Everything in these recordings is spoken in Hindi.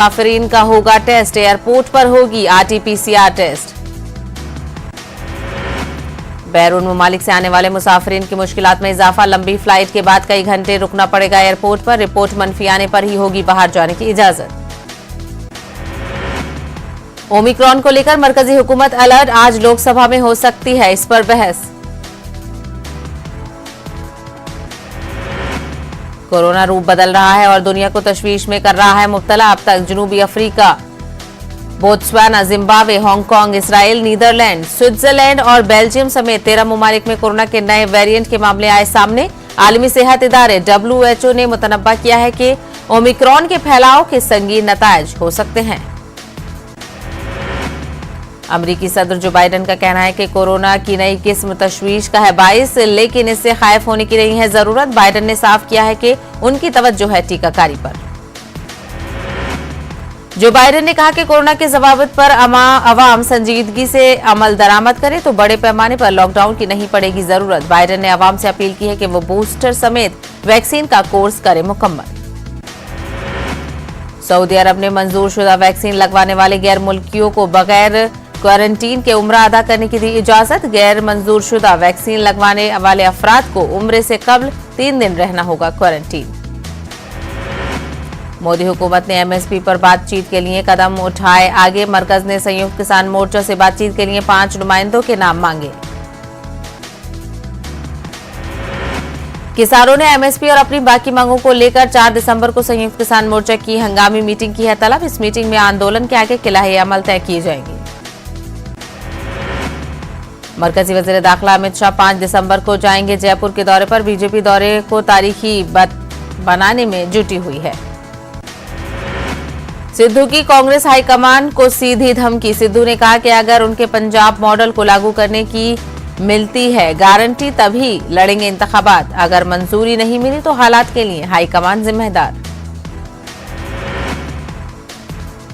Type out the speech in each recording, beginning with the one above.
मुसाफिरीन का होगा टेस्ट, एयरपोर्ट पर होगी आरटी-पीसीआर टेस्ट। बैरून ममालिक से आने वाले मुसाफिरीन की मुश्किलात में इजाफा, लंबी फ्लाइट के बाद कई घंटे रुकना पड़ेगा एयरपोर्ट पर। रिपोर्ट मनफी आने पर ही होगी बाहर जाने की इजाजत। ओमिक्रॉन को लेकर मरकजी हुकूमत अलर्ट, आज लोकसभा में हो सकती है इस पर बहस। कोरोना रूप बदल रहा है और दुनिया को तशवीश में कर रहा है मुब्तला। अब तक जनूबी Africa, Botswana, Zimbabwe, Hong Kong, Israel, Netherlands, Switzerland और बेल्जियम समेत 13 ममालिक में कोरोना के नए वेरिएंट के मामले आए सामने। आलमी सेहत इदारे WHO ने मुतनब्बा किया है कि ओमिक्रॉन के फैलाव के संगीन नतायज हो सकते हैं। अमरीकी सदर जो बाइडेन का कहना है कि कोरोना की नई किस्म तशवीश का है बाइस, लेकिन इससे खायफ होने की नहीं है जरूरत। बाइडेन ने साफ किया है कि उनकी तवज्जो है टीकाकारी पर। जो बाइडेन ने कहा कि कोरोना के जवाबत पर अवाम संजीदगी से अमल दरामद करे तो बड़े पैमाने पर लॉकडाउन की नहीं पड़ेगी जरूरत। बाइडेन ने अवाम से अपील की है कि वो बूस्टर समेत वैक्सीन का कोर्स करे मुकम्मल। सऊदी अरब ने मंजूर शुदा वैक्सीन लगवाने वाले गैर मुल्कियों को बगैर क्वारंटीन के उम्रा अदा करने की दी इजाजत। गैर मंजूर शुदा वैक्सीन लगवाने वाले अफराद को उम्रे से कबल 3 दिन रहना होगा क्वारंटीन। मोदी हुकूमत ने MSP पर बातचीत के लिए कदम उठाए आगे। मरकज ने संयुक्त किसान मोर्चा से बातचीत के लिए 5 नुमाइंदों के नाम मांगे। किसानों ने MSP और अपनी बाकी मांगों को लेकर 4 दिसंबर को संयुक्त किसान मोर्चा की हंगामी मीटिंग की है तलब। इस मीटिंग में आंदोलन के आगे किलाही अमल तय किए जाएंगे। मरकजी वजीर दाखिला अमित शाह 5 दिसंबर को जाएंगे जयपुर के दौरे पर। बीजेपी दौरे को तारीखी बनाने में जुटी हुई है। सिद्धू की कांग्रेस हाईकमान को सीधी धमकी। सिद्धू ने कहा कि अगर उनके पंजाब मॉडल को लागू करने की मिलती है गारंटी तभी लड़ेंगे इंतखाबात, अगर मंजूरी नहीं मिली तो हालात के लिए हाईकमान जिम्मेदार।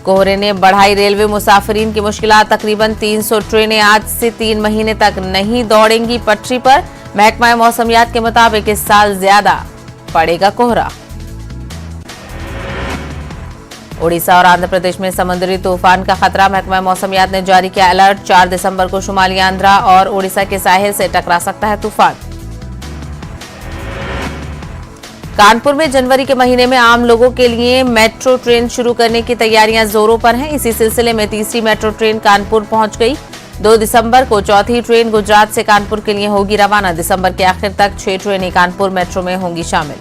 कोहरे ने बढ़ाई रेलवे मुसाफिरीन की मुश्किलात, तकरीबन 300 ट्रेनें आज से 3 महीने तक नहीं दौड़ेंगी पटरी पर। महकमा मौसमियात के मुताबिक इस साल ज्यादा पड़ेगा कोहरा। उड़ीसा और आंध्र प्रदेश में समुद्री तूफान का खतरा, महकमा मौसमियात ने जारी किया अलर्ट। 4 दिसंबर को शुमाली आंध्रा और उड़ीसा के साहिल से टकरा सकता है तूफान। कानपुर में जनवरी के महीने में आम लोगों के लिए मेट्रो ट्रेन शुरू करने की तैयारियां जोरों पर हैं। इसी सिलसिले में तीसरी मेट्रो ट्रेन कानपुर पहुंच गई। 2 दिसंबर को चौथी ट्रेन गुजरात से कानपुर के लिए होगी रवाना। दिसंबर के आखिर तक 6 ट्रेनें कानपुर मेट्रो में होंगी शामिल।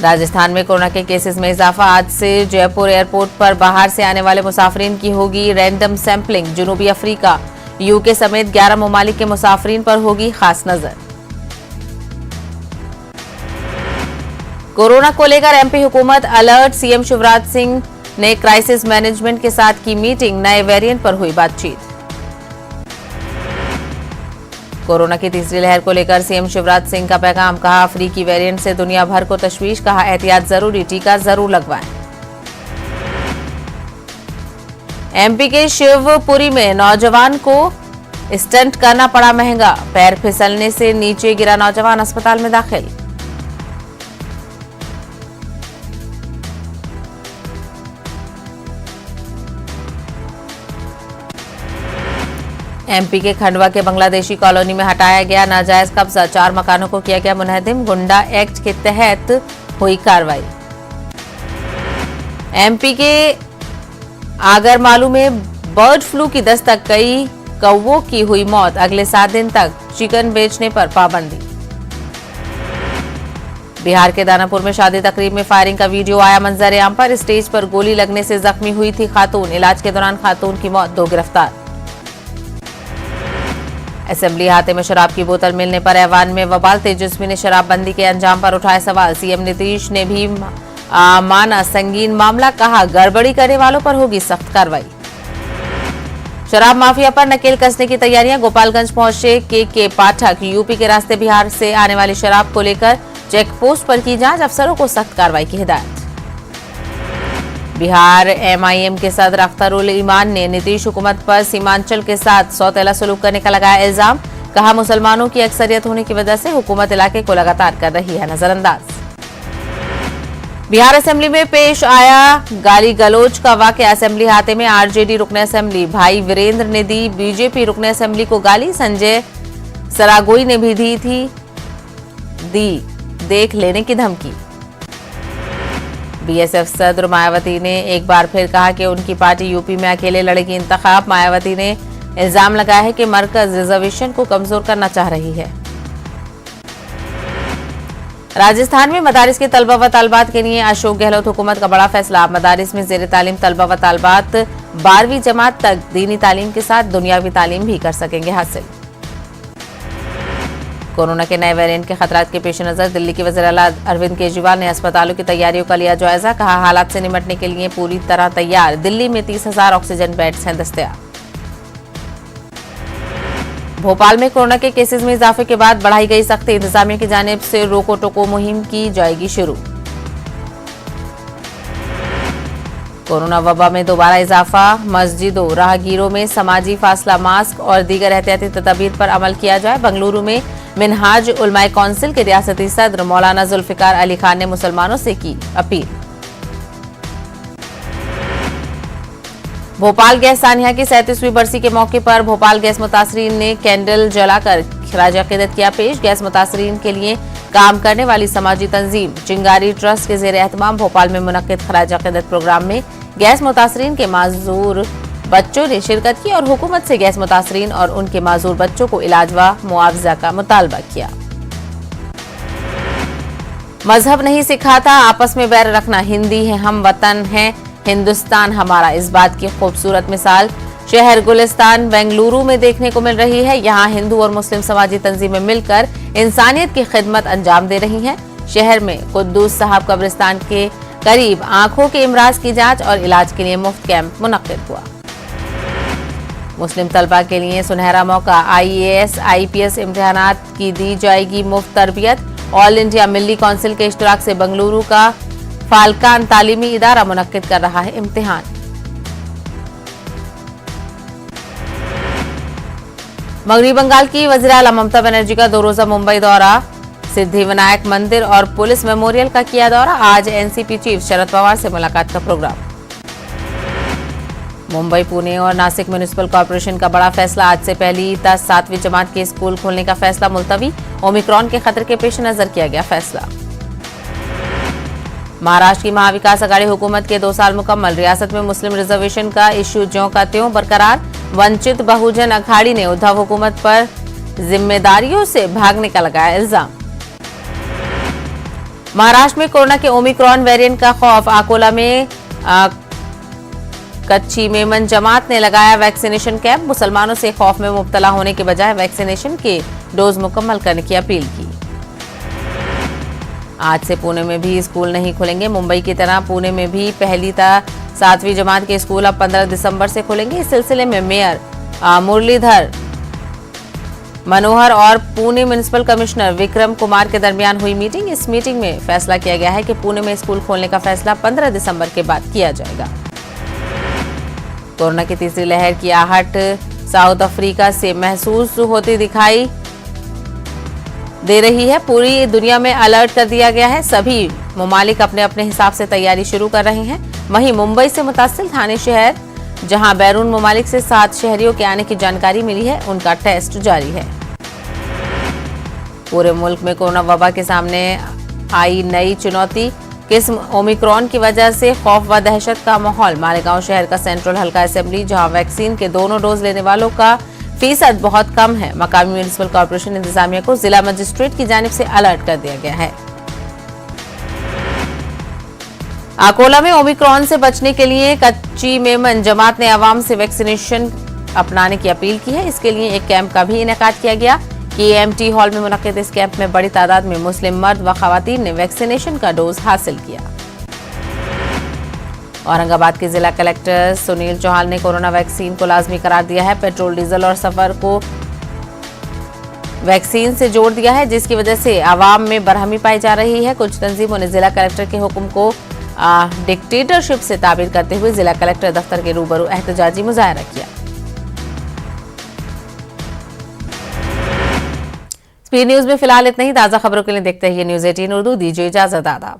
राजस्थान में कोरोना के केसेस में इजाफा, आज से जयपुर एयरपोर्ट पर बाहर से आने वाले मुसाफिरीन की होगी रैंडम सैंपलिंग। जनूबी अफ्रीका, UK समेत 11 ममालिक के मुसाफिरीन पर होगी खास नजर। कोरोना को लेकर MP हुकूमत अलर्ट, CM शिवराज सिंह ने क्राइसिस मैनेजमेंट के साथ की मीटिंग, नए वेरिएंट पर हुई बातचीत। कोरोना की तीसरी लहर को लेकर CM शिवराज सिंह का पैगाम, कहा अफ्रीकी वेरिएंट से दुनिया भर को तशवीश, कहा एहतियात जरूरी, टीका जरूर लगवाएं। MP के शिवपुरी में नौजवान को स्टंट करना पड़ा महंगा, पैर फिसलने से नीचे गिरा नौजवान अस्पताल में दाखिल। MP के खंडवा के बांग्लादेशी कॉलोनी में हटाया गया नाजायज कब्जा, 4 मकानों को किया गया मुनहदिम, गुंडा एक्ट के तहत हुई कार्रवाई। MP के आगरमालू में बर्ड फ्लू की दस्तक, कई कौवों की हुई मौत, अगले 7 दिन तक चिकन बेचने पर पाबंदी। बिहार के दानापुर में शादी तकरीब में फायरिंग का वीडियो आया मंजर आम पर। स्टेज पर गोली लगने से जख्मी हुई थी खातून, इलाज के दौरान खातून की मौत, 2 गिरफ्तार। असेंबली हाथे में शराब की बोतल मिलने पर ऐवान में बवाल, तेजस्वी ने शराबबंदी के अंजाम पर उठाए सवाल। CM नीतीश ने भी माना संगीन मामला, कहा गड़बड़ी करने वालों पर होगी सख्त कार्रवाई। शराब माफिया पर नकेल कसने की तैयारियां, गोपालगंज पहुंचे के पाठक। UP के रास्ते बिहार से आने वाली शराब को लेकर चेक पोस्ट पर की जांच, अफसरों को सख्त कार्रवाई की हिदायत। बिहार MIM के सदर अख्तरुल ईमान ने नीतीश हुकूमत पर सीमांचल के साथ सौतेला सलूक करने का लगाया इल्जाम, कहा मुसलमानों की अक्सरियत होने की वजह से हुकूमत इलाके को लगातार कर रही है नजरअंदाज। बिहार असेंबली में पेश आया गाली गलौज का वाकया। असेंबली हाथे में आरजेडी रुकने असेंबली भाई वीरेंद्र ने दी बीजेपी रुकने असेंबली को गाली। संजय सरागोई ने भी दी देख लेने की धमकी। बीएसएफ सदर मायावती ने एक बार फिर कहा कि उनकी पार्टी यूपी में अकेले लड़ेगी इंतखाब। मायावती ने इल्जाम लगाया है कि मरकज रिजर्वेशन को कमजोर करना चाह रही है। राजस्थान में मदारिस के तलबा व तालबात के लिए अशोक गहलोत हुकूमत का बड़ा फैसला। मदारिस में जेर तालीम तलबा व तालबात 12वीं जमात तक दीनी तालीम के साथ दुनियावी तालीम भी कर सकेंगे हासिल। कोरोना के नए वेरिएंट के खतरात के पेश नजर दिल्ली के वज़ीर आला अरविंद केजरीवाल ने अस्पतालों की तैयारियों का लिया जायजा। कहा, हालात से निपटने के लिए पूरी तरह तैयार। दिल्ली में 30,000 ऑक्सीजन बेड्स हैं दस्तयाब। भोपाल में कोरोना के केसेस में इजाफे के बाद बढ़ाई गई सख्ती। इंतजामिया की जानिब से रोको टोको मुहिम की जाएगी शुरू। कोरोना वबा में दोबारा इजाफा। मस्जिदों राहगीरों में समाजी फासला, मास्क और दीगर एहतियाती तदबीर पर अमल किया जाए। बेंगलुरु में मिनहाज उलमाए काउंसिल के रियासती सदर मौलाना जुल्फिकार अली खान ने मुसलमानों से की अपील। भोपाल गैस सानिया की 37वीं बरसी के मौके पर भोपाल गैस मुतासरीन ने कैंडल जलाकर खराज अकीदत किया पेश। गैस मुतासरीन के लिए काम करने वाली समाजी तंजीम चिंगारी ट्रस्ट के जेर एहतमाम भोपाल में मुनक्किद खराज अकीदत प्रोग्राम में गैस मुतासरीन के माजूर बच्चों ने शिरकत की और हुकूमत से गैस मुतासरीन और उनके माजूर बच्चों को इलाज व मुआवजा का मुतालबा किया। मजहब नहीं सिखाता आपस में बैर रखना, हिंदी है हम, वतन है हिंदुस्तान हमारा। इस बात की खूबसूरत मिसाल शहर गुलिस्तान बेंगलुरु में देखने को मिल रही है। यहाँ हिंदू और मुस्लिम समाजी तंजीमें मिलकर इंसानियत की खिदमत अंजाम दे रही हैं। शहर में कुद्दूस साहब कब्रिस्तान के करीब आंखों के इमराज की जांच और इलाज के लिए मुफ्त कैंप मुनक्किद हुआ। मुस्लिम तलबा के लिए सुनहरा मौका। आईएएस आईपीएस इम्तिहानात की दी जाएगी मुफ्त तरबियत। ऑल इंडिया मिल्ली काउंसिल के इश्तराक से बेंगलुरु का फाल्कान तालीमी इदारा मुनक्किद कर रहा है इम्तिहान। मगरबी बंगाल की वज़ीर आला ममता बनर्जी का 2 रोजा मुंबई दौरा। सिद्धिविनायक मंदिर और पुलिस मेमोरियल का किया दौरा। आज एनसीपी चीफ शरद पवार से मुलाकात का प्रोग्राम। मुंबई, पुणे और नासिक म्युनिसिपल कॉर्पोरेशन का बड़ा फैसला। आज से पहली 7वीं जमात के स्कूल खोलने का फैसला मुलतवी। ओमिक्रॉन के खतरे के पेश नजर किया गया फैसला। महाराष्ट्र की महाविकास अघाड़ी हुकूमत के 2 साल मुकम्मल। रियासत में मुस्लिम रिजर्वेशन का इश्यू ज्यों का त्यों बरकरार। वंचित बहुजन अघाड़ी ने उद्धव हुकूमत पर जिम्मेदारियों से भागने का लगाया इल्जाम। महाराष्ट्र में कोरोना के ओमिक्रॉन वेरिएंट का खौफ। अकोला में कच्ची मेमन जमात ने लगाया वैक्सीनेशन कैंप। मुसलमानों से खौफ में मुब्तला होने के बजाय वैक्सीनेशन के डोज मुकम्मल करने की अपील की। आज से पुणे में भी स्कूल नहीं खुलेंगे। मुंबई की तरह पुणे में भी पहली 7वीं जमात के स्कूल अब 15 दिसंबर से खुलेंगे। इस सिलसिले में मेयर मुरलीधर मनोहर और पुणे म्युनिसिपल कमिश्नर विक्रम कुमार के दरमियान हुई मीटिंग। इस मीटिंग में फैसला किया गया है कि पुणे में स्कूल खोलने का फैसला 15 दिसंबर के बाद किया जाएगा। कोरोना की तीसरी लहर की आहट साउथ अफ्रीका से महसूस होती दिखाई दे रही है। पूरी दुनिया में अलर्ट कर दिया गया है। सभी ममालिक अपने अपने हिसाब से तैयारी शुरू कर रहे हैं। वहीं मुंबई से मुतासिल थाने शहर, जहां बैरून ममालिक से 7 शहरियों के आने की जानकारी मिली है, उनका टेस्ट जारी है। पूरे मुल्क में कोरोना वबा के सामने आई नई चुनौती। किस्म ओमिक्रॉन की वजह से खौफ व दहशत का माहौल। मालेगांव शहर का सेंट्रल हल्का असेंबली, जहां वैक्सीन के दोनों डोज लेने वालों का फीसद बहुत कम है। मकामी म्युनिसिपल कॉर्पोरेशन इंतजामिया को जिला मजिस्ट्रेट की जानिब से अलर्ट कर दिया गया है। अकोला में ओमिक्रॉन से बचने के लिए कच्ची मेमन जमात ने आवाम से वैक्सीनेशन अपनाने की अपील की है। इसके लिए एक कैंप का भी इनेकाद किया गया। केएमटी हॉल में मुनक्किद इस कैंप में बड़ी तादाद में मुस्लिम मर्द व खवातीन ने वैक्सीनेशन का डोज हासिल किया। औरंगाबाद के जिला कलेक्टर सुनील चौहान ने कोरोना वैक्सीन को लाजमी करार दिया है। पेट्रोल, डीजल और सफर को वैक्सीन से जोड़ दिया है, जिसकी वजह से आवाम में बरहमी पाई जा रही है। कुछ तंजीमों ने जिला कलेक्टर के हुक्म को डिक्टेटरशिप से ताबीर करते हुए जिला कलेक्टर दफ्तर के रूबरू एहतजाजी मुजाहरा किया। स्पीड न्यूज में फिलहाल इतना ही। ताजा खबरों के लिए देखते रहिए न्यूज़ 18 उर्दू। दीजिए इजाजत, आदाब।